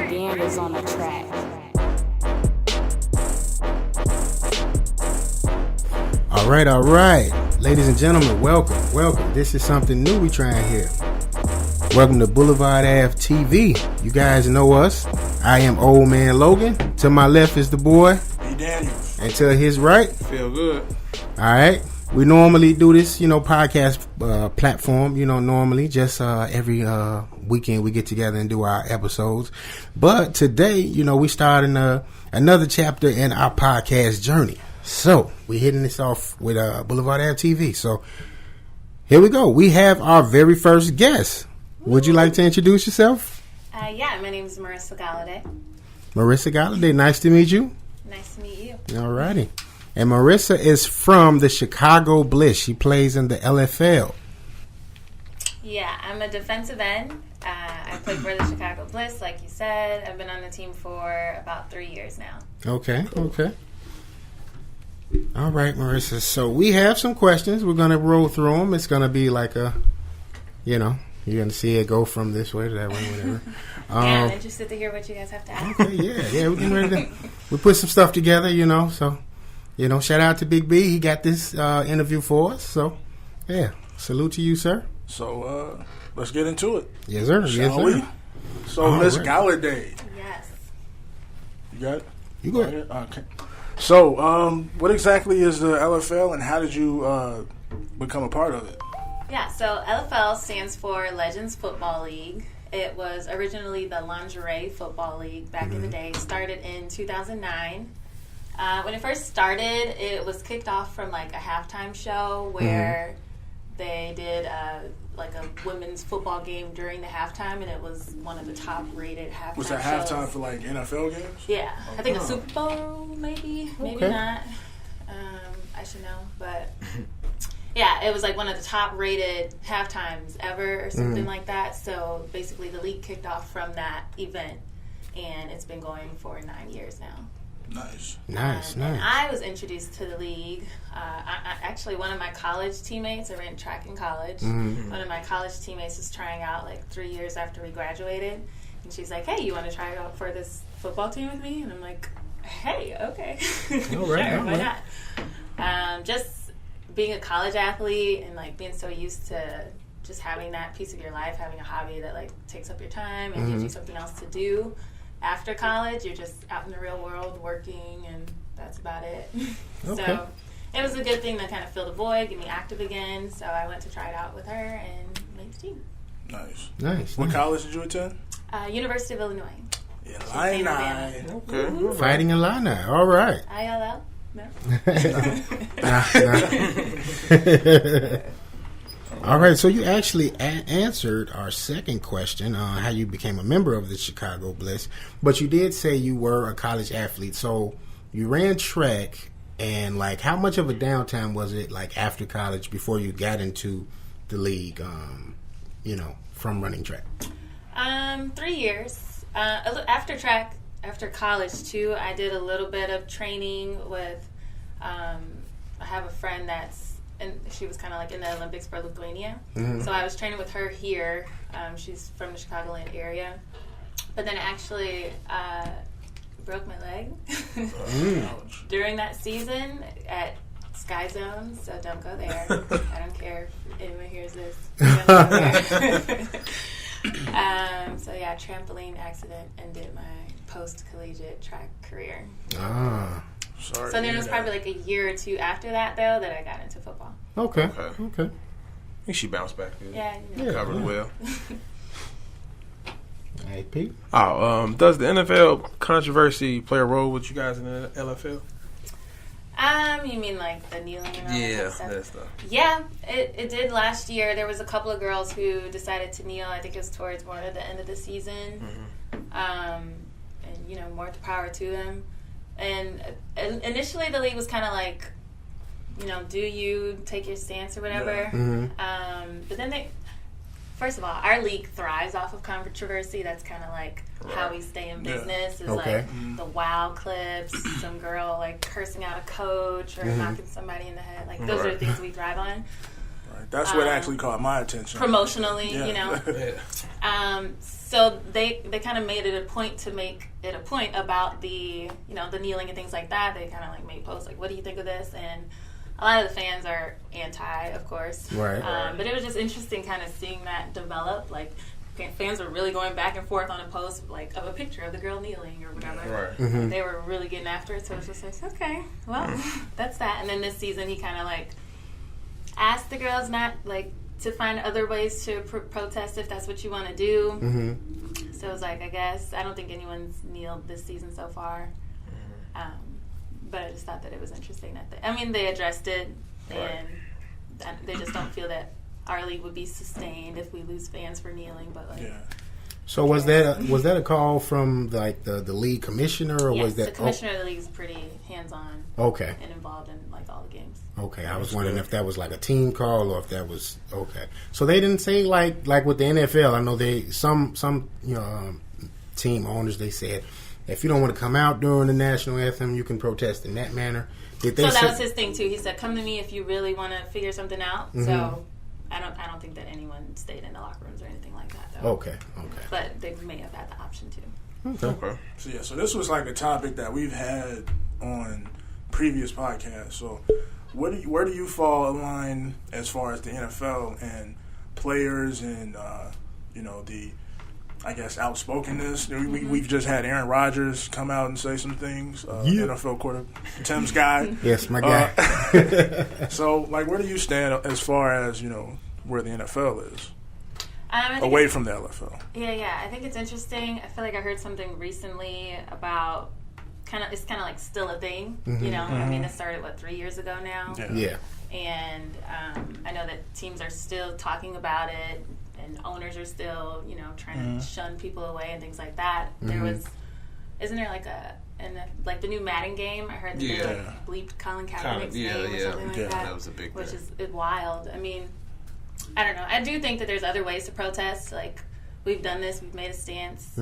propaganders on the track. All right. Ladies and gentlemen, welcome. This is something new we trying here. Welcome to Blvdave TV. You guys know us. I am Old Man Logan. To my left is the boy. B. Daniels. And to his right. Feel good. All right. We normally do this, podcast platform, normally just every weekend we get together and do our episodes. But today, we starting another chapter in our podcast journey. So we're hitting this off with Blvdave TV. So here we go. We have our very first guest. Would you like to introduce yourself? Yeah, my name is Marissa Blvdave. Marissa Blvdave, nice to meet you. Nice to meet you. All righty. And Marissa is from the Chicago Bliss. She plays in the LFL. Yeah, I'm a defensive end. I play for the Chicago Bliss, like you said. I've been on the team for about 3 years now. Okay. All right, Marissa. So we have some questions. We're going to roll through them. It's going to be like you're going to see it go from this way to that way, whatever. Yeah, I'm interested to hear what you guys have to ask. Okay, yeah. We're getting ready to... We put some stuff together, so... shout out to Big B. He got this interview for us. So, yeah. Salute to you, sir. So, let's get into it. Yes, sir. Shall we? So, Miss Blvdave. Yes. You got it? You go ahead. Okay. So, what exactly is the LFL and how did you become a part of it? Yeah, so LFL stands for Legends Football League. It was originally the Lingerie Football League back in the day. It started in 2009. When it first started, it was kicked off from like a halftime show where they did a women's football game during the halftime, and it was one of the top rated halftime shows. Was that halftime for like NFL games? Yeah. I think a Super Bowl, maybe not. I should know, but yeah, it was like one of the top rated halftimes ever or something like that. So basically the league kicked off from that event, and it's been going for 9 years now. Nice. And I was introduced to the league. Actually, one of my college teammates, I ran track in college. One of my college teammates was trying out like 3 years after we graduated. And she's like, hey, you want to try out for this football team with me? And I'm like, hey, okay. All right, sure, why not? Just being a college athlete and like being so used to just having that piece of your life, having a hobby that like takes up your time and gives you something else to do. After college, you're just out in the real world working, and that's about it. Okay. So it was a good thing to kind of fill the void, get me active again. So I went to try it out with her and made the team. Nice. What college did you attend? University of Illinois. Illini. Okay. Fighting Illini. All right. ILL? No. All right, so you actually answered our second question on how you became a member of the Chicago Bliss, but you did say you were a college athlete. So you ran track, and like how much of a downtime was it like after college before you got into the league, from running track? 3 years. After college too, I did a little bit of training with, I have a friend and she was kind of like in the Olympics for Lithuania. So I was training with her here. She's from the Chicagoland area. But then I actually broke my leg during that season at Sky Zone. So don't go there. I don't care if anyone hears this. Don't go there. So yeah, trampoline accident ended my post-collegiate track career. Sorry. So then it was probably like a year or two after that, though, that I got into football. Okay. I think she bounced back good. Yeah. Covered well. Hey, Pete. Does the NFL controversy play a role with you guys in the LFL? You mean like the kneeling and all that stuff? That stuff. Yeah, it did last year. There was a couple of girls who decided to kneel. I think it was towards more at the end of the season. And, more power to them. And initially the league was kind of like, do you take your stance or whatever. But then first of all, our league thrives off of controversy. That's kind of like how we stay in business. Is like the wow clips, some girl like cursing out a coach or knocking somebody in the head. Like those are the things we thrive on. That's what actually caught my attention. Promotionally, Yeah. you know. Yeah. So they kind of made it a point to make it a point about the, you know, the kneeling and things like that. They kind of like made posts like, what do you think of this? And a lot of the fans are anti, of course. Right. But it was just interesting kind of seeing that develop. Like, fans were really going back and forth on a post like of a picture of the girl kneeling or whatever. Right. They were really getting after it. So it was just like, okay, well, that's that. And then this season he kind of like asked the girls not like to find other ways to protest if that's what you want to do. So it was like, I guess, I don't think anyone's kneeled this season so far. But I just thought that it was interesting that they addressed it, and they just don't feel that our league would be sustained if we lose fans for kneeling. But like, So was that a call from like the league commissioner, or yes, was that the commissioner of the league is pretty hands-on okay? And involved in like all the games. Okay, I was wondering if that was like a team call or if that was okay. So they didn't say like with the NFL. I know some team owners, they said if you don't want to come out during the national anthem, you can protest in that manner. Did they? So that was his thing too. He said, "Come to me if you really want to figure something out." So I don't think that anyone stayed in the locker rooms or anything like that, though. Okay. But they may have had the option to. Okay. So this was like a topic that we've had on previous podcasts. So where do you fall in line as far as the NFL and players and the, I guess, outspokenness? We've just had Aaron Rodgers come out and say some things. NFL quarterback, Tim's guy. Yes, my guy. So, like, where do you stand as far as, where the NFL is? Away from the LFL. Yeah. I think it's interesting. I feel like I heard something recently about it's kind of like still a thing, you know? I mean, it started, 3 years ago now? Yeah. And I know that teams are still talking about it, and owners are still, trying to shun people away and things like that. Isn't there like the new Madden game? I heard that they bleeped Colin Kaepernick's name or something like that. That was a big which is wild. I mean, I don't know. I do think that there's other ways to protest. Like, we've done this. We've made a stance.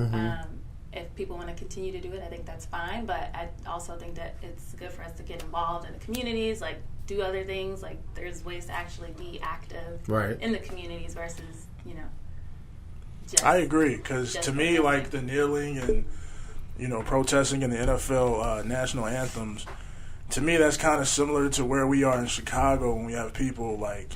If people want to continue to do it, I think that's fine. But I also think that it's good for us to get involved in the communities, like do other things. Like, there's ways to actually be active in the communities versus, I agree, because to me, like, the kneeling and, protesting in the NFL national anthems, to me, that's kind of similar to where we are in Chicago when we have people, like,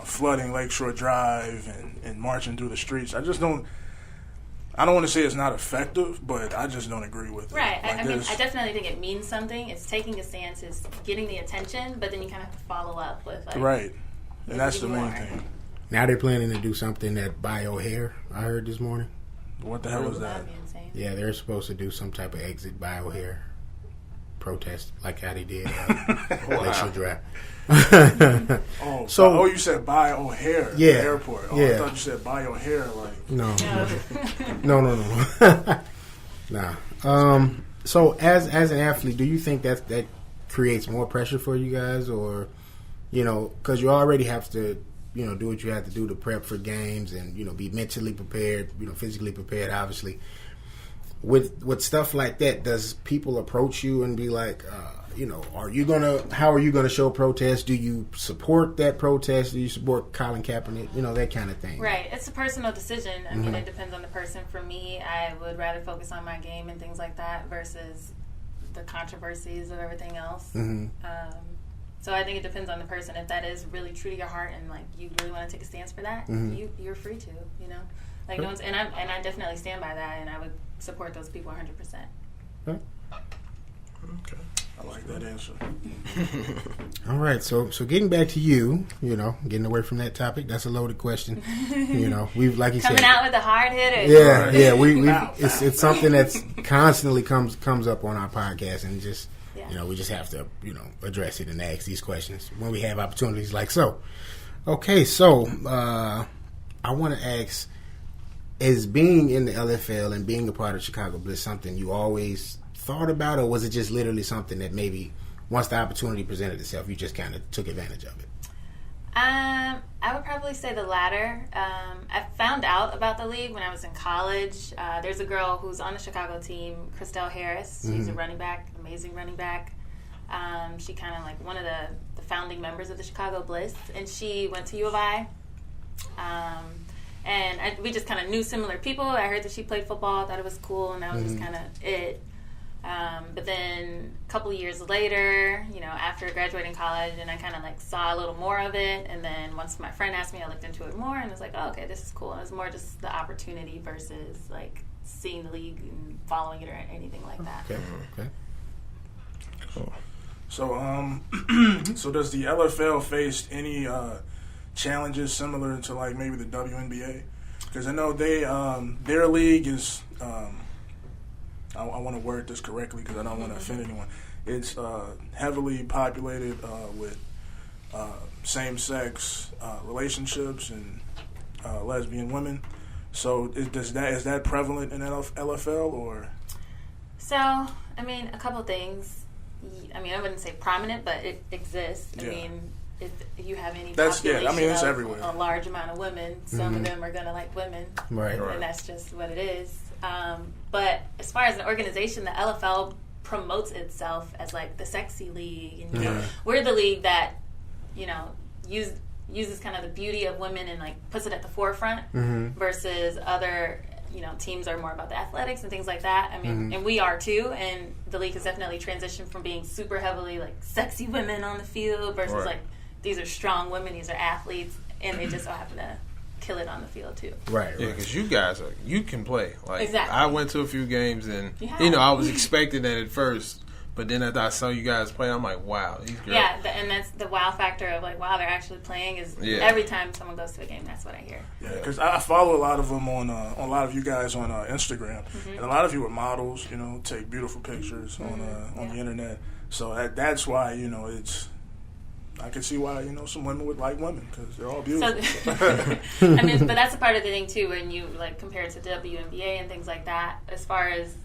flooding Lakeshore Drive and marching through the streets. I don't want to say it's not effective, but I just don't agree with it. Right. Like, I mean, I definitely think it means something. It's taking a stance, it's getting the attention, but then you kind of have to follow up with, like... Right. And that's the main thing. Now they're planning to do something at BioHair, I heard this morning. What the hell was that? Yeah, they're supposed to do some type of exit BioHair protest, like how they did Lakeshore Drive. You said buy O'Hare at the airport. I thought you said buy O'Hare, like... No. Nah. So as an athlete, do you think that creates more pressure for you guys, or, because you already have to, do what you have to do to prep for games and, be mentally prepared, physically prepared, obviously. With stuff like that, does people approach you and be like, how are you gonna show protest? Do you support that protest? Do you support Colin Kaepernick? That kind of thing. Right. It's a personal decision. I mean, it depends on the person. For me, I would rather focus on my game and things like that versus the controversies of everything else. So I think it depends on the person. If that is really true to your heart and, like, you really want to take a stance for that, you're free to, Like, no one's, and I definitely stand by that, and I would support those people 100%. Okay. I like that answer. All right, so getting back to you, getting away from that topic, that's a loaded question. We've, like you said, coming out with the hard hitters. Yeah, it's something that's constantly comes up on our podcast, and just we just have to address it and ask these questions when we have opportunities like so. Okay, so I want to ask: is being in the LFL and being a part of Chicago Bliss something you always thought about, or was it just literally something that maybe once the opportunity presented itself, you just kind of took advantage of it? I would probably say the latter. I found out about the league when I was in college. There's a girl who's on the Chicago team, Christelle Harris. She's a running back, amazing running back. She kind of like one of the founding members of the Chicago Bliss, and she went to U of I. We just kind of knew similar people. I heard that she played football, thought it was cool, and that was just kind of it. But then a couple years later, after graduating college, and I kind of like saw a little more of it. And then once my friend asked me, I looked into it more, and was like, oh, okay, this is cool. And it was more just the opportunity versus like seeing the league and following it or anything like that. Okay. Cool. So, so does the LFL face any challenges similar to like maybe the WNBA? Because I know their league is. I want to word this correctly because I don't want to offend anyone. It's heavily populated with same-sex relationships and lesbian women. So is that prevalent in LFL or? So, I mean, a couple things. I mean, I wouldn't say prominent, but it exists. I mean, if you have any population it's of everywhere. A large amount of women, some of them are going to like women. Right. And that's just what it is. But as far as an organization, the LFL promotes itself as like the sexy league. And we're the league that, uses kind of the beauty of women and like puts it at the forefront versus other teams are more about the athletics and things like that. I mean, and we are too, and the league has definitely transitioned from being super heavily like sexy women on the field versus like these are strong women, these are athletes, and they just so happen to kill it on the field too. Right. Yeah, because you guys you can play. Like exactly. I went to a few games and I was expecting that at first. But then after I saw you guys play, I'm like, wow, these girls. Yeah, and that's the wow factor of like, wow, they're actually playing is every time someone goes to a game, that's what I hear. Yeah, because I follow a lot of them on a lot of you guys on Instagram. And a lot of you are models, take beautiful pictures on the internet. So that's why, it's, I can see why, some women would like women because they're all beautiful. So, I mean, but that's a part of the thing too when you like compare it to WNBA and things like that, as far as,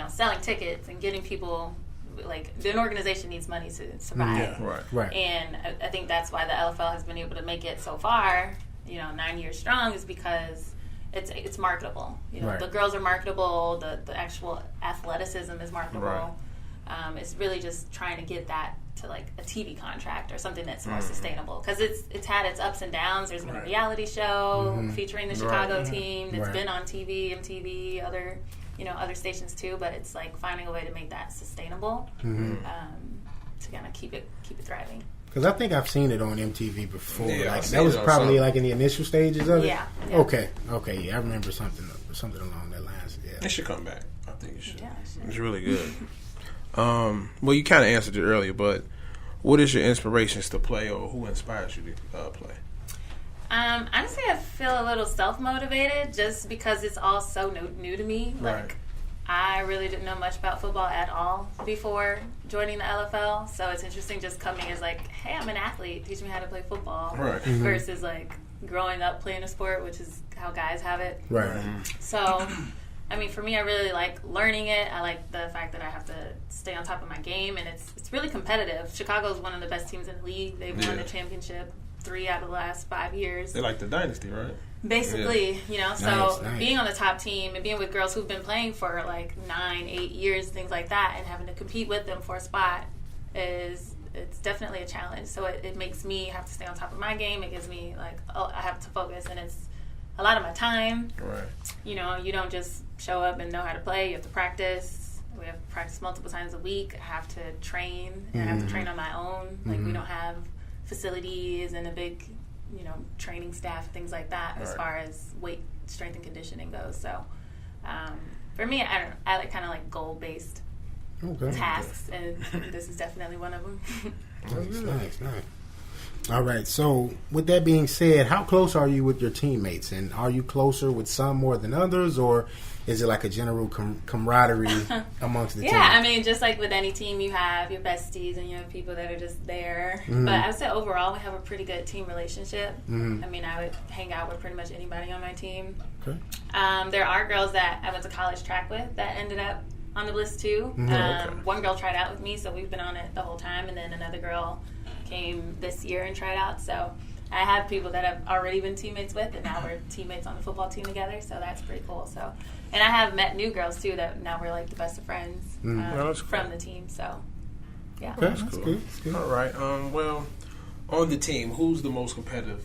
selling tickets and getting people. Like, an organization needs money to survive. Right. And I think that's why the LFL has been able to make it so far, 9 years strong, is because it's marketable. The girls are marketable. The actual athleticism is marketable. Right. It's really just trying to get that to like a TV contract or something that's more sustainable, because it's had its ups and downs. There's been a reality show featuring the Chicago team that's been on TV, MTV, other stations too, but it's like finding a way to make that sustainable to kind of keep it thriving. Because I think I've seen it on MTV before. Yeah, like, that was probably like in the initial stages of it. Yeah. Okay. Yeah, I remember something along that lines. Yeah. It should come back. I think it should. Yeah, it's really good. Well, you kind of answered it earlier, but what is your inspirations to play, or who inspires you to play? Honestly, I feel a little self-motivated just because it's all so new to me. Like, I really didn't know much about football at all before joining the LFL, so it's interesting just coming as like, hey, I'm an athlete, teach me how to play football, versus like growing up playing a sport, which is how guys have it. So, I mean, for me, I really like learning it. I like the fact that I have to stay on top of my game, and it's really competitive. Chicago's one of the best teams in the league. They've won the championship 3 out of the last 5 years. They're like the dynasty, right? Basically, Nice. Being on the top team and being with girls who've been playing for like 9, 8 years, things like that, and having to compete with them for a spot it's definitely a challenge. So it makes me have to stay on top of my game. It gives me like, I have to focus, and it's a lot of my time. Right. You don't just show up and know how to play. You have to practice. We have to practice multiple times a week. I have to train, and I have to train on my own. Like, we don't have facilities and a big, training staff, things like that, as far as weight, strength, and conditioning goes. So, for me, I like kind of like goal-based tasks, and this is definitely one of them. Nice. All right. So, with that being said, how close are you with your teammates, and are you closer with some more than others, or is it like a general camaraderie amongst the team? Yeah, I mean, just like with any team, you have your besties and you have people that are just there. But I would say overall, we have a pretty good team relationship. I mean, I would hang out with pretty much anybody on my team. Okay. There are girls that I went to college track with that ended up on the Bliss too. One girl tried out with me, so we've been on it the whole time, and then another girl came this year and tried out. So I have people that I've already been teammates with, and now we're teammates on the football team together, so that's pretty cool. So, and I have met new girls too that now we're like the best of friends from the team. So Yeah. Okay, that's good. That's good. All right. Well, on the team, who's the most competitive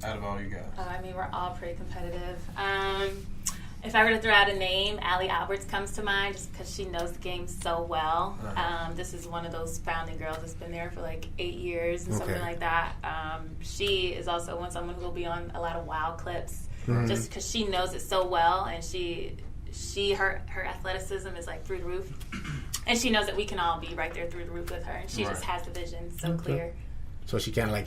out of all you guys? Oh, I mean, we're all pretty competitive. If I were to throw out a name, Allie Alberts comes to mind just because she knows the game so well. This is one of those founding girls that's been there for like 8 years and something like that. She is also someone who will be on a lot of wild clips just because she knows it so well, and her athleticism is like through the roof. And she knows that we can all be right there through the roof with her, and she just has the vision so clear. So she kind of like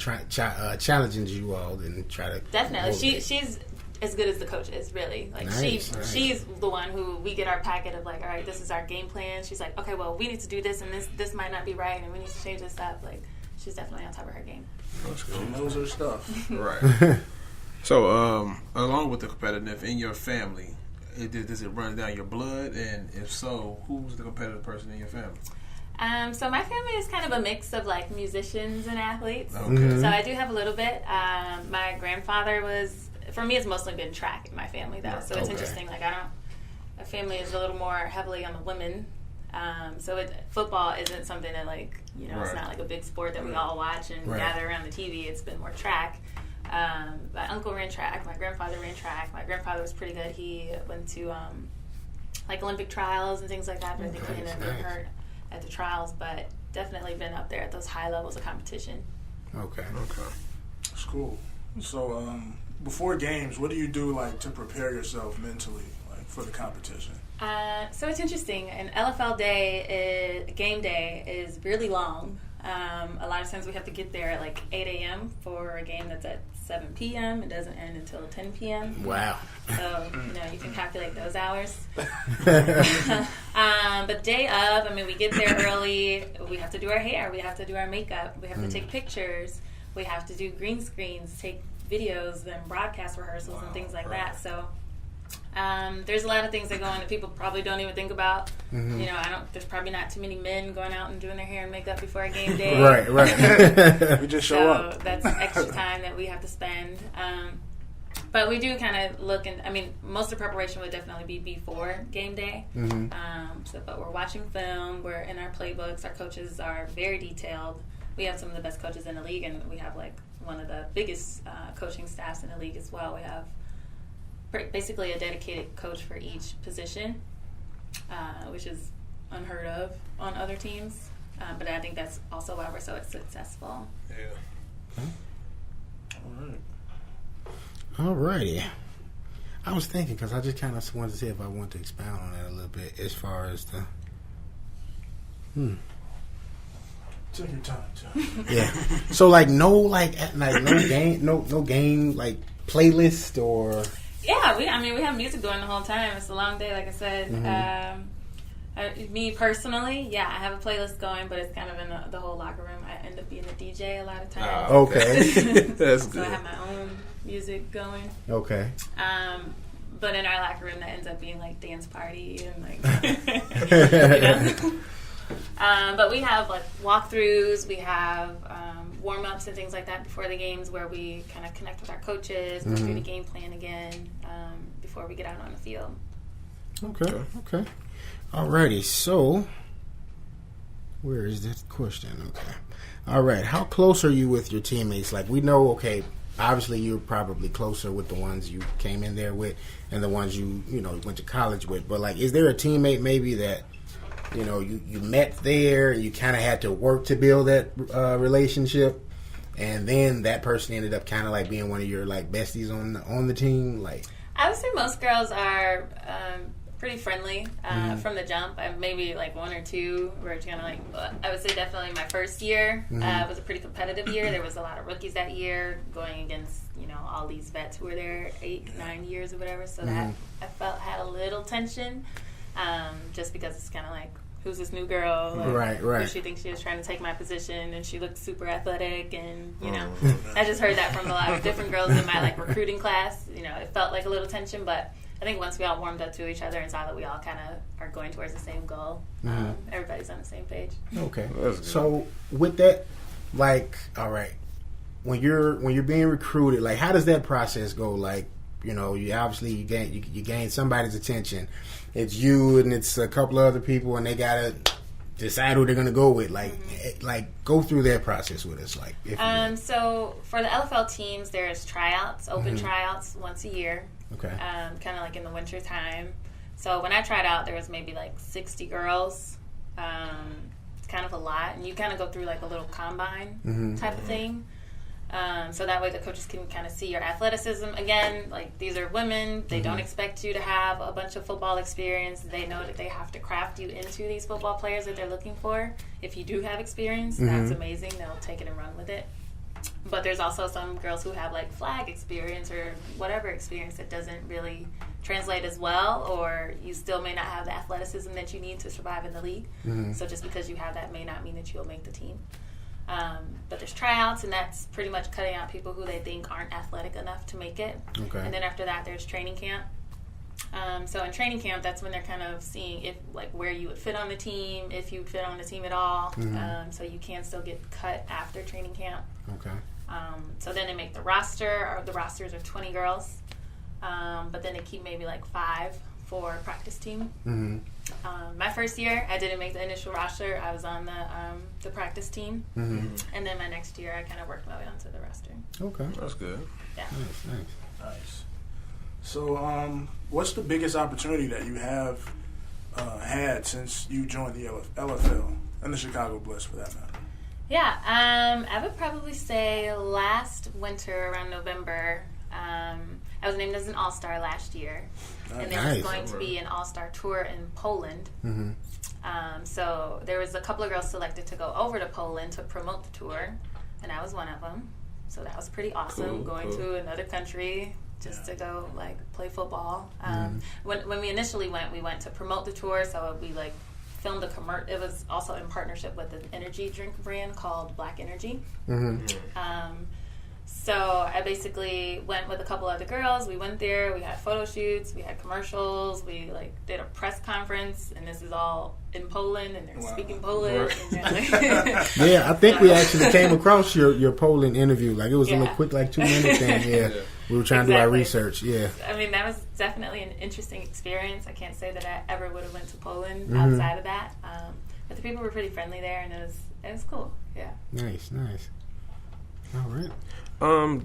challenges you all and try to definitely. She's as good as the coach is, really. Like she's the one who we get our packet of like, all right, this is our game plan. She's like, okay, well, we need to do this, and this might not be right, and we need to change this up. Like, she's definitely on top of her game. She knows her stuff. Right. So, along with the competitive in your family, does it run down your blood? And if so, who's the competitive person in your family? So my family is kind of a mix of like musicians and athletes. Okay. So I do have a little bit. My grandfather was, for me, it's mostly been track in my family though. So it's interesting. Like my family is a little more heavily on the women. So football isn't something that like, it's not like a big sport that we all watch and gather around the TV. It's been more track. My uncle ran track. My grandfather ran track. My grandfather was pretty good. He went to like Olympic trials and things like that. But I think he ended up getting hurt at the trials. But definitely been up there at those high levels of competition. Okay. That's cool. So before games, what do you do like to prepare yourself mentally like for the competition? So it's interesting. An LFL game day is really long. A lot of times we have to get there at like 8 a.m. for a game that's at 7 p.m. It doesn't end until 10 p.m. Wow. So, you can calculate those hours. But day of, I mean, we get there early. We have to do our hair. We have to do our makeup. We have to take pictures. We have to do green screens, take videos, and broadcast rehearsals and things like that. So there's a lot of things that go on that people probably don't even think about. There's probably not too many men going out and doing their hair and makeup before a game day. Right. We just show up. So that's extra time that we have to spend. But we do kind of look, and I mean, most of the preparation would definitely be before game day. But we're watching film. We're in our playbooks. Our coaches are very detailed. We have some of the best coaches in the league, and we have like one of the biggest coaching staffs in the league as well. We have basically a dedicated coach for each position, which is unheard of on other teams. But I think that's also why we're so successful. Yeah. All righty. I was thinking because I just kind of wanted to see if I want to expound on that a little bit as far as the. Take your time, John. Yeah. So no game like playlist or. Yeah, we have music going the whole time. It's a long day, like I said. Me personally, I have a playlist going, but it's kind of in the whole locker room. I end up being the DJ a lot of times. Okay. That's so good. I have my own music going. Okay. But in our locker room, that ends up being like dance party and like. But we have like walkthroughs. We have warm-ups and things like that before the games where we kind of connect with our coaches, go through the game plan again before we get out on the field. Okay. Alrighty, so where is that question? Okay. Alright, how close are you with your teammates? Like we know, obviously you're probably closer with the ones you came in there with and the ones you went to college with. But like, is there a teammate maybe that you met there and you kind of had to work to build that relationship, and then that person ended up kind of like being one of your like besties on the team? Like, I would say most girls are pretty friendly from the jump. Maybe like one or two were kind of like, I would say definitely my first year was a pretty competitive year. There was a lot of rookies that year going against all these vets who were there 8-9 years or whatever. So that I felt had a little tension, just because it's kind of like, who's this new girl? Like, right. She thinks she was trying to take my position, and she looked super athletic, and I just heard that from a lot of different girls in my like recruiting class. It felt like a little tension, but I think once we all warmed up to each other and saw that we all kind of are going towards the same goal, everybody's on the same page. Okay. So with that, like, all right, when you're being recruited, like, how does that process go? Like, you obviously you gain somebody's attention. It's you and it's a couple of other people, and they gotta decide who they're going to go with? Like go through that process with us. Like, so for the LFL teams, there's tryouts, open tryouts once a year. Okay. Kind of like in the winter time. So when I tried out, there was maybe like 60 girls. It's kind of a lot, and you kind of go through like a little combine type of thing. So that way the coaches can kind of see your athleticism. Again, like these are women. They don't expect you to have a bunch of football experience. They know that they have to craft you into these football players that they're looking for. If you do have experience, that's amazing. They'll take it and run with it. But there's also some girls who have like flag experience or whatever experience that doesn't really translate as well, or you still may not have the athleticism that you need to survive in the league. So just because you have that may not mean that you'll make the team. But there's tryouts, and that's pretty much cutting out people who they think aren't athletic enough to make it. Okay. And then after that, there's training camp. So in training camp, that's when they're kind of seeing if like where you would fit on the team, if you fit on the team at all. So you can still get cut after training camp. Okay. So then they make the roster, or the rosters are 20 girls. But then they keep maybe like 5 for practice team. My first year, I didn't make the initial roster. I was on the practice team. And then my next year, I kind of worked my way onto the roster. Okay. That's good. Yeah. Nice. So, what's the biggest opportunity that you have had since you joined the LFL and the Chicago Bliss, for that matter? Yeah, I would probably say last winter around November, I was named as an All-Star last year. And there was going to be an All-Star tour in Poland. So there was a couple of girls selected to go over to Poland to promote the tour, and I was one of them. So that was pretty awesome, going to another country just to go like play football. When we initially went, we went to promote the tour, so we like filmed a commercial. It was also in partnership with an energy drink brand called Black Energy. So I basically went with a couple other girls. We went there. We had photo shoots. We had commercials. We like did a press conference, and this is all in Poland, and they're speaking Polish. And yeah, I think we actually came across your Poland interview. Like it was a little quick, like 2 minutes, and we were trying to do our research. Yeah, I mean that was definitely an interesting experience. I can't say that I ever would have went to Poland outside of that, but the people were pretty friendly there, and it was cool. Yeah. Nice. All right.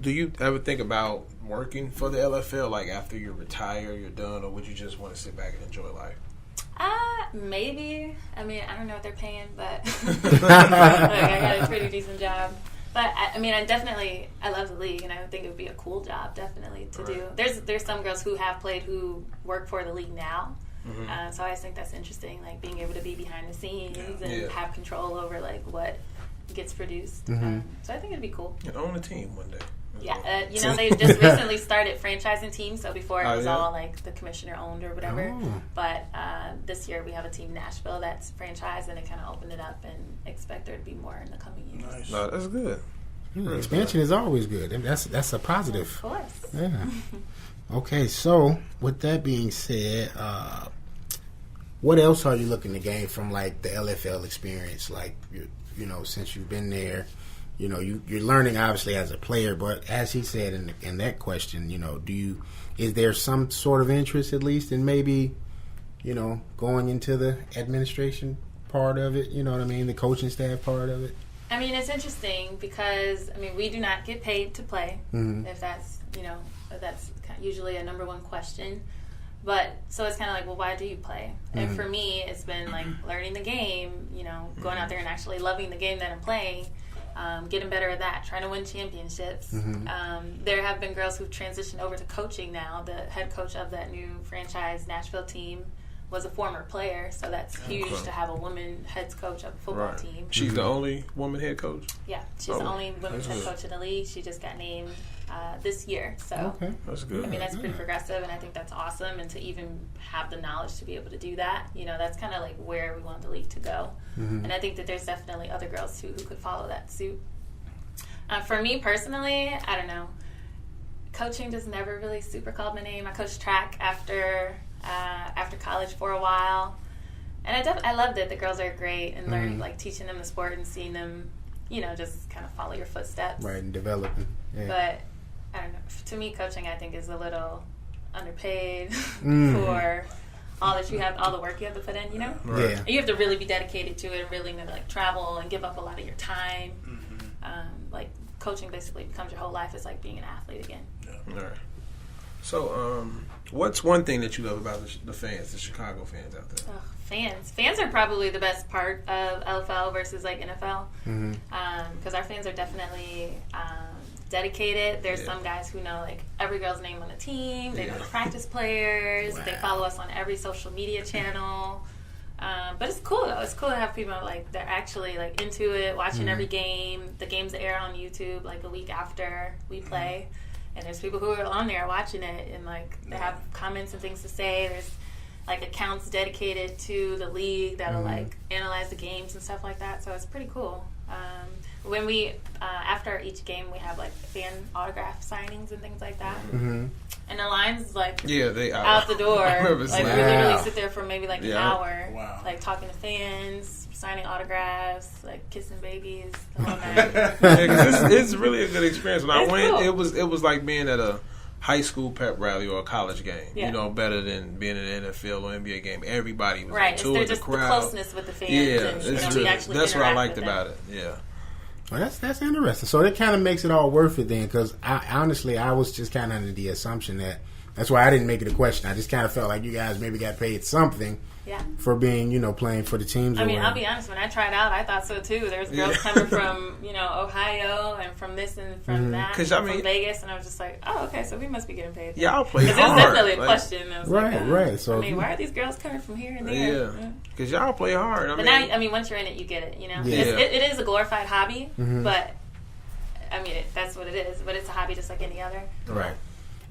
Do you ever think about working for the LFL, like after you retire, you're done, or would you just want to sit back and enjoy life? Maybe. I mean, I don't know what they're paying, but I got a pretty decent job. But I love the league, and I think it would be a cool job, definitely, to do. There's some girls who have played who work for the league now. So I always think that's interesting, like being able to be behind the scenes and have control over like what gets produced. So I think it'd be cool. And own a team one day. Yeah, they just recently started franchising teams. So before it was all like the commissioner owned or whatever. But this year we have a team in Nashville that's franchised, and they kind of opened it up and expect there to be more in the coming years. Nice. No, that's good. Expansion is always good. And that's a positive. Of course. Yeah. Okay, so with that being said, what else are you looking to gain from like the LFL experience? Like since you've been there, you're learning obviously as a player, but as he said in that question, is there some sort of interest at least in maybe, going into the administration part of it? You know what I mean? The coaching staff part of it. I mean, it's interesting because we do not get paid to play. If that's that's usually a number one question. But so it's kind of like, well, why do you play? And for me, it's been like learning the game, going out there and actually loving the game that I'm playing, getting better at that, trying to win championships. There have been girls who've transitioned over to coaching now. The head coach of that new franchise Nashville team was a former player, so that's huge to have a woman head coach of a football team. She's the only woman head coach? Yeah, she's the only women's head coach in the league. She just got named this year. So that's good. That's pretty progressive, and I think that's awesome. And to even have the knowledge to be able to do that, that's kind of like where we want the league to go. And I think that there's definitely other girls who could follow that suit. For me personally, I don't know. Coaching just never really super called my name. I coached track after college for a while, and I loved it. The girls are great, and learning, like teaching them the sport and seeing them, just kind of follow your footsteps. Right, and developing. Yeah. But I don't know. To me, coaching I think is a little underpaid for all that you have, all the work you have to put in, you know? Right. Yeah. And you have to really be dedicated to it and really like travel and give up a lot of your time. Like coaching basically becomes your whole life. It's like being an athlete again. Yeah. All right. So, what's one thing that you love about the fans, the Chicago fans out there? Oh, fans are probably the best part of LFL versus like NFL, because our fans are definitely dedicated. There's some guys who know like every girl's name on the team. They know the practice players. Wow. They follow us on every social media channel. But it's cool though. It's cool to have people like they're actually like into it, watching every game. The games air on YouTube like a week after we play. And there's people who are on there watching it, and like they have comments and things to say. There's like accounts dedicated to the league that'll like analyze the games and stuff like that. So it's pretty cool. When we after each game, we have like fan autograph signings and things like that. And the lines like they out the door. Like we literally sit there for maybe like an hour, like talking to fans, signing autographs, like kissing babies, the whole night. It's really a good experience. When I went, cool. it was like being at a high school pep rally or a college game. You know, better than being in an NFL or NBA game. Everybody was into it. Just the crowd. The closeness with the fans. Yeah, and, we actually that's what I liked with about it. Yeah. Well, that's interesting. So that kind of makes it all worth it then, because honestly, I was just kind of under the assumption that's why I didn't make it a question. I just kind of felt like you guys maybe got paid something for being, playing for the teams. I mean, I'll be honest. When I tried out, I thought so too. There was girls coming from, Ohio and from this and from that, from Vegas, and I was just like, oh, okay, so we must be getting paid. Yeah, I'll play hard. It was definitely a question. I was right. So why are these girls coming from here and there? Yeah, because y'all play hard. Now, once you're in it, you get it. Yeah. It is a glorified hobby, but that's what it is. But it's a hobby just like any other. Right.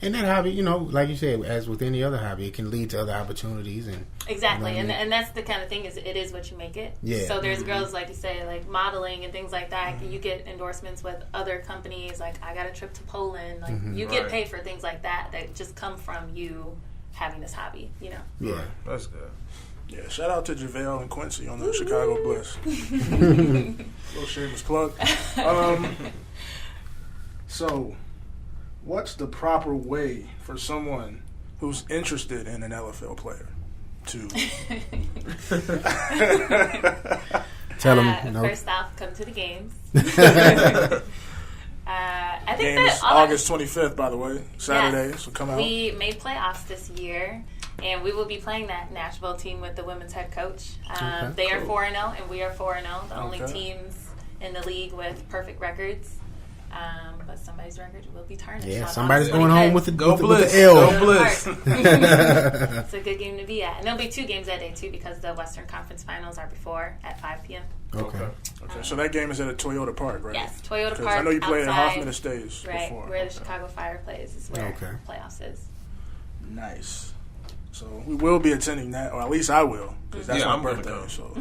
And that hobby, like you said, as with any other hobby, it can lead to other opportunities. And exactly, and that's the kind of thing, is it is what you make it. Yeah. So there's girls, like you say, like modeling and things like that. You get endorsements with other companies. Like I got a trip to Poland. Like you get paid for things like that just come from you having this hobby. Yeah, that's good. Yeah, shout out to JaVale and Quincy on the Chicago Bliss. Little shameless plug. So, what's the proper way for someone who's interested in an LFL player to tell them? First off, come to the games. I think game is August 25th, by the way, Saturday. Yes, so come out. We made playoffs this year, and we will be playing that Nashville team with the women's head coach. They are 4-0, and we are 4-0. The only teams in the league with perfect records. But somebody's record will be tarnished. Yeah, somebody's going home with the Bliss. L. Go Bliss. It's a good game to be at. And there'll be 2 games that day, too, because the Western Conference Finals are before at 5 p.m. Okay. So that game is at a Toyota Park, right? Yes, Toyota Park. I know you played at outside, Hoffman Estates before. Where the Chicago Fire plays is where playoffs is. Nice. So we will be attending that, or at least I will, because that's my birthday. So.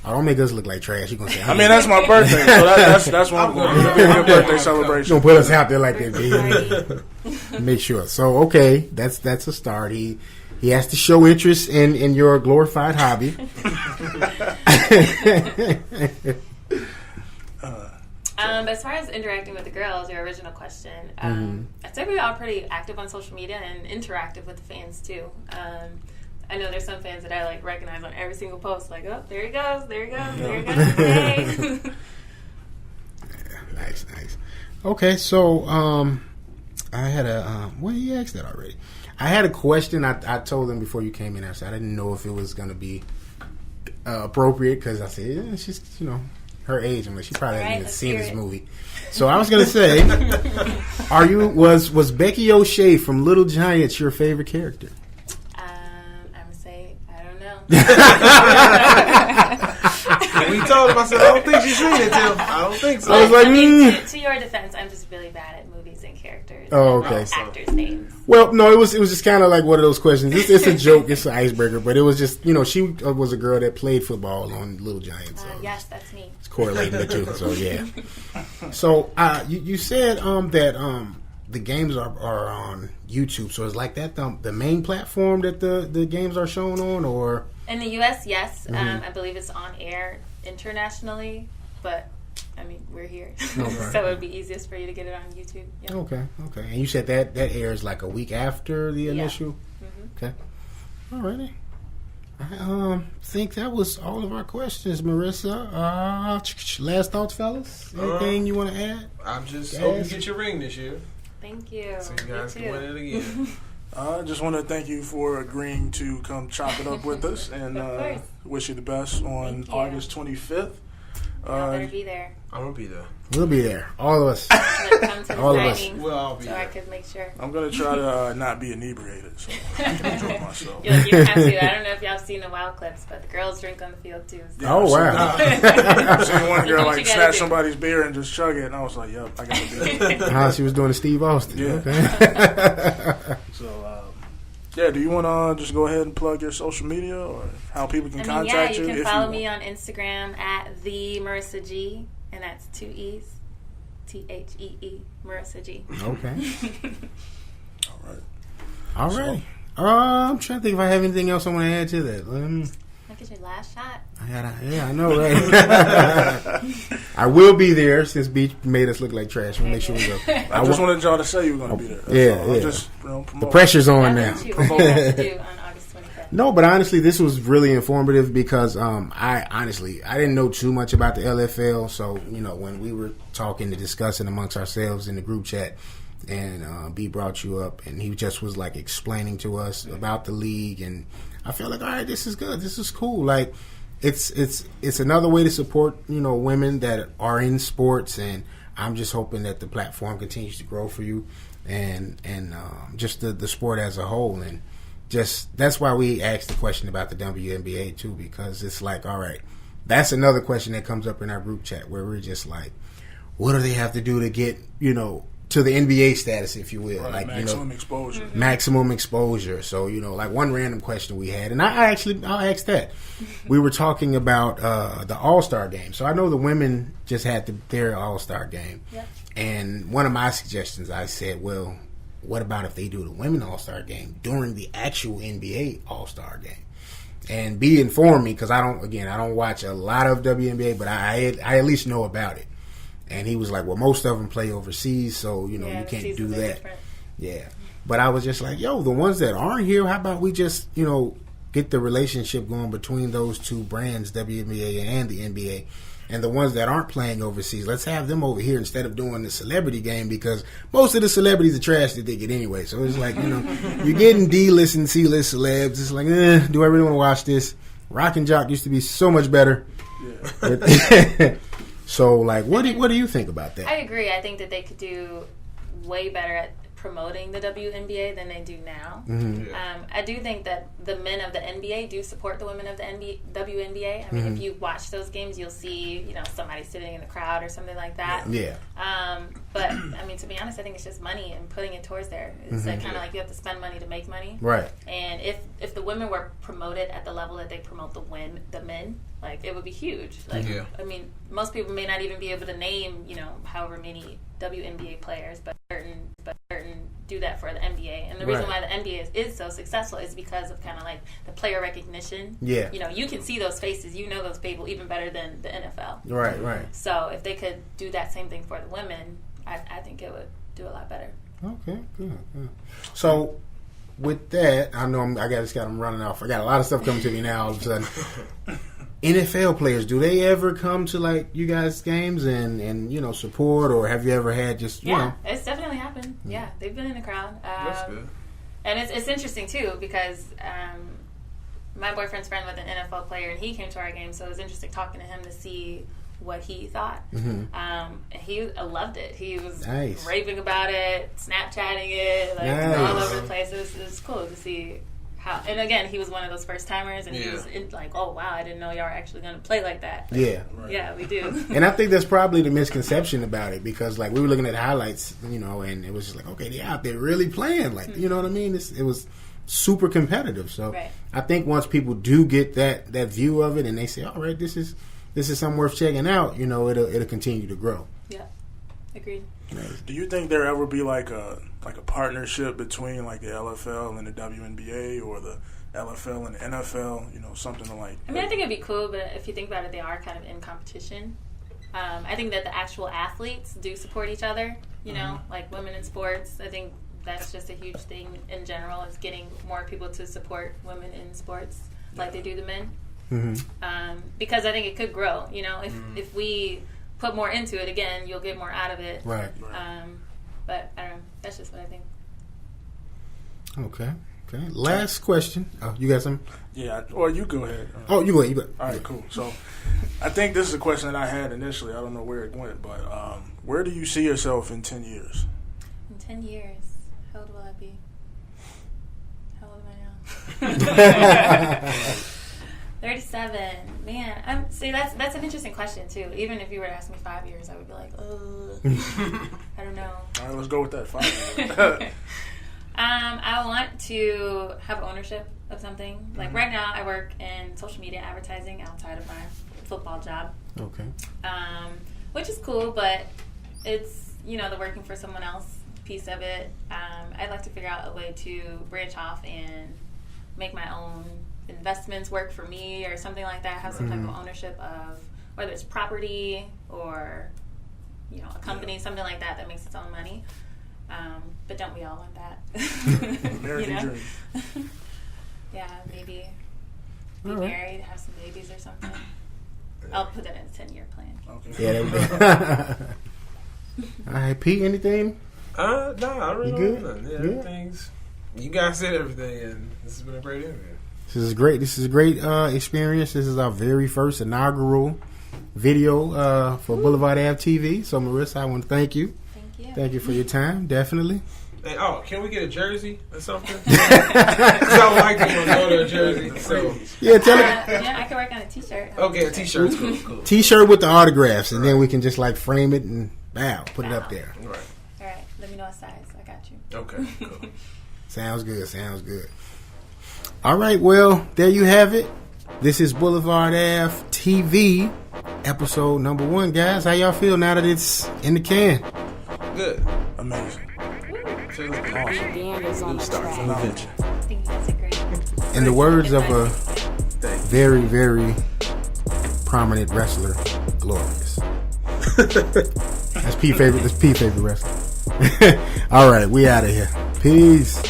Oh, don't make us look like trash. You're going to say, that's my birthday, so that's what I'm going to do. Your birthday celebration. Don't put us out there like that, baby. Make sure. So, okay, that's a start. He has to show interest in your glorified hobby. As far as interacting with the girls, your original question, I'd say we're all pretty active on social media and interactive with the fans, too. I know there's some fans that I like recognize on every single post. Like, oh, there he goes, there he goes, there he goes. Hey. Nice. Okay, so I had a well, you asked that already. I had a question. I told them before you came in. I said I didn't know if it was going to be appropriate because I said she's her age. I'm like, she probably hasn't even seen this movie. So I was going to say, was Becky O'Shea from Little Giants your favorite character? We told him, I said, I don't think she's seen it, Tim. I don't think so. I was like, to your defense, I'm just really bad at movies and characters. Oh, okay. And actors' names. Well, no, it was just kind of like one of those questions. It's a joke. It's an icebreaker. But it was just, she was a girl that played football on Little Giants. So yes, that's me. It's correlating the two. So, yeah. So, you said that the games are on YouTube. So, is like that the main platform that the games are shown on, or? In the U.S., yes. I believe it's on air internationally, but we're here. Okay. So it would be easiest for you to get it on YouTube. Yep. Okay. And you said that airs like a week after the initial? Yeah. Okay. Alrighty. I think that was all of our questions, Marissa. Last thoughts, fellas? Anything you want to add? I'm just hoping you get your ring this year. Thank you. So you guys can win it again. I just want to thank you for agreeing to come chop it up with us, and wish you the best on August 25th. I better be there. I'm gonna be there. We'll be there, all of us. Come to All the of us. signing We'll all be so there. I could make sure. I'm gonna try to not be inebriated, so I can enjoy myself. You have to. I don't know if y'all have seen the wild clips, but the girls drink on the field too. So. Yeah, Oh, wow. I seen one girl What like you gotta snatch do. somebody's beer and just chug it, and I was like, "Yep, I gotta do it." She was doing the Steve Austin. Yeah. Okay. So, do you want to just go ahead and plug your social media or how people can contact you you? can if follow you me on Instagram at the Marissa G, and that's 2 E's, THEE, Marissa G. Okay. All right. All right. I'm trying to think if I have anything else I want to add to that. Look at your last shot. I know, right? I will be there since Beach made us look like trash. We'll make sure we go. I just wanted y'all to say you were going to be there. That's Yeah, all. yeah. Just, The promote. pressure's on now. That's what you have to do on August 25th. No, but honestly, this was really informative because I didn't know too much about the LFL. So, when we were talking and discussing amongst ourselves in the group chat, and B brought you up, and he just was like explaining to us about the league, and I felt like, all right, this is good, this is cool. Like, it's another way to support women that are in sports, and I'm just hoping that the platform continues to grow for you, and just the sport as a whole, and just that's why we asked the question about the WNBA too, because it's like, all right, that's another question that comes up in our group chat where we're just like, what do they have to do to get to the NBA status, if you will, Right, like maximum exposure. Mm-hmm. maximum exposure. So like one random question we had, and I'll ask that. We were talking about the All-Star game. So I know the women just had their All-Star game, Yep. and one of my suggestions, I said, well, what about if they do the women All-Star game during the actual NBA All-Star game? And be informed me, because I don't watch a lot of WNBA, but I at least know about it. And he was like, well, most of them play overseas, so, you can't do that. Yeah. But I was just like, yo, the ones that aren't here, how about we just, get the relationship going between those two brands, WNBA and the NBA. And the ones that aren't playing overseas, let's have them over here instead of doing the celebrity game, because most of the celebrities are trash that they get anyway. So it's like, you're getting D-list and C-list celebs. It's like, do I really want to watch this? Rock and Jock used to be so much better. Yeah. So, like, what do you think about that? I agree. I think that they could do way better at promoting the WNBA than they do now. Mm-hmm. I do think that the men of the NBA do support the women of the WNBA. I mean, if you watch those games, you'll see, somebody sitting in the crowd or something like that. Yeah. But, I mean, to be honest, I think it's just money and putting it towards there. It's like, kind of like you have to spend money to make money. Right. And if the women were promoted at the level that they promote the men, like, it would be huge. Like, I mean, most people may not even be able to name, however many WNBA players, but certain do that for the NBA. And the reason why the NBA is so successful is because of kind of like the player recognition. Yeah. You can see those faces, those people even better than the NFL. Right. So if they could do that same thing for the women, I think it would do a lot better. Okay, good. So, with that, I know I got them running off. I got a lot of stuff coming to me now all of a sudden. NFL players, do they ever come to like you guys' games and support, or have you ever had just it's definitely happened. Yeah, they've been in the crowd. That's good. And it's interesting too because my boyfriend's friend was an NFL player and he came to our game, so it was interesting talking to him to see what he thought. And he loved it. He was raving about it, Snapchatting it, all over the place. It was cool to see. And again, he was one of those first timers, and he was like, "Oh wow, I didn't know y'all were actually going to play like that." Yeah, we do. And I think that's probably the misconception about it, because like we were looking at highlights, and it was just like, okay, they're out there really playing, like you know what I mean? It was super competitive. So I think once people do get that view of it, and they say, "All right, this is something worth checking out," it'll continue to grow. Yeah, agreed. Do you think there ever be like a partnership between like the LFL and the WNBA, or the LFL and the NFL? Something like. I mean, I think it'd be cool, but if you think about it, they are kind of in competition. I think that the actual athletes do support each other. Like women in sports, I think that's just a huge thing in general, is getting more people to support women in sports like they do the men. Mm-hmm. Because I think it could grow. You know, if we put more into it, again, you'll get more out of it. Right. But I don't know. That's just what I think. Okay. Last question. Oh, you got something? Yeah, or you go ahead. Oh, you go ahead. All right, cool. So I think this is a question that I had initially. I don't know where it went, but where do you see yourself in 10 years? In 10 years, how old will I be? How old am I now? 37. Man, see, that's an interesting question too. Even if you were to ask me 5 years, I would be like, I don't know. All right, let's go with that. 5 years. I want to have ownership of something. Like right now, I work in social media advertising outside of my football job. Okay. Which is cool, but it's, the working for someone else piece of it. I'd like to figure out a way to branch off and make my own investments work for me or something like that. Have some type of ownership of whether it's property or, a company, something like that makes its own money. But don't we all want that? American dream. Yeah, maybe be married, have some babies or something. I'll put that in a 10-year plan. Okay. Yeah, that would be. All right, Pete, anything? No, I really good? don't know. Yeah, everything's. You guys said everything, and this has been a great interview. This is great. This is a great experience. This is our very first inaugural video for Blvdave TV. So, Marissa, I want to thank you. Thank you for your time, definitely. Hey, can we get a jersey or something? Because I would like to go to a jersey. So. Yeah, tell it. Yeah, I can work on a T-shirt. Okay, a T-shirt's cool. T-shirt with the autographs, and then we can just frame it and put it up there. Right. All right, let me know what size. I got you. Okay, cool. Sounds good. All right, well, there you have it. This is Blvdave TV, episode number 1, guys. How y'all feel now that it's in the can? Good. Amazing. Awesome. New start. I think you guys are great. In the words of a very, very prominent wrestler, Glorious. That's P favorite wrestler. All right, we out of here. Peace.